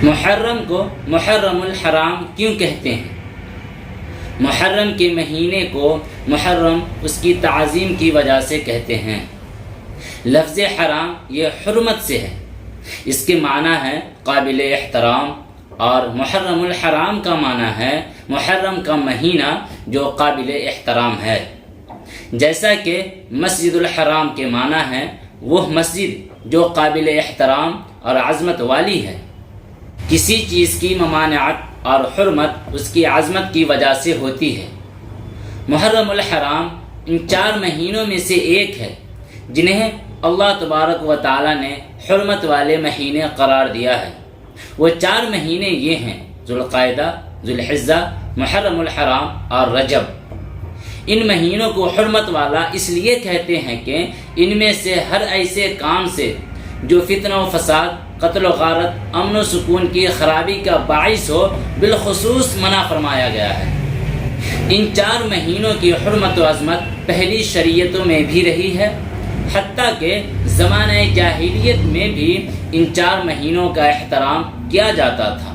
محرم کو محرم الحرام کیوں کہتے ہیں؟ محرم کے مہینے کو محرم اس کی تعظیم کی وجہ سے کہتے ہیں۔ لفظ حرام یہ حرمت سے ہے، اس کے معنی ہے قابل احترام، اور محرم الحرام کا معنی ہے محرم کا مہینہ جو قابل احترام ہے۔ جیسا کہ مسجد الحرام کے معنی ہے وہ مسجد جو قابل احترام اور عظمت والی ہے۔ کسی چیز کی ممانعت اور حرمت اس کی عظمت کی وجہ سے ہوتی ہے۔ محرم الحرام ان 4 مہینوں میں سے ایک ہے جنہیں اللہ تبارک و تعالی نے حرمت والے مہینے قرار دیا ہے۔ وہ 4 مہینے یہ ہیں: ذوالقعدہ، ذوالحجہ، محرم الحرام اور رجب۔ ان مہینوں کو حرمت والا اس لیے کہتے ہیں کہ ان میں سے ہر ایسے کام سے جو فتنہ و فساد، قتل و غارت، امن و سکون کی خرابی کا باعث ہو بالخصوص منع فرمایا گیا ہے۔ ان 4 مہینوں کی حرمت و عظمت پہلی شریعتوں میں بھی رہی ہے، حتیٰ کہ زمانہ جاہلیت میں بھی ان 4 مہینوں کا احترام کیا جاتا تھا۔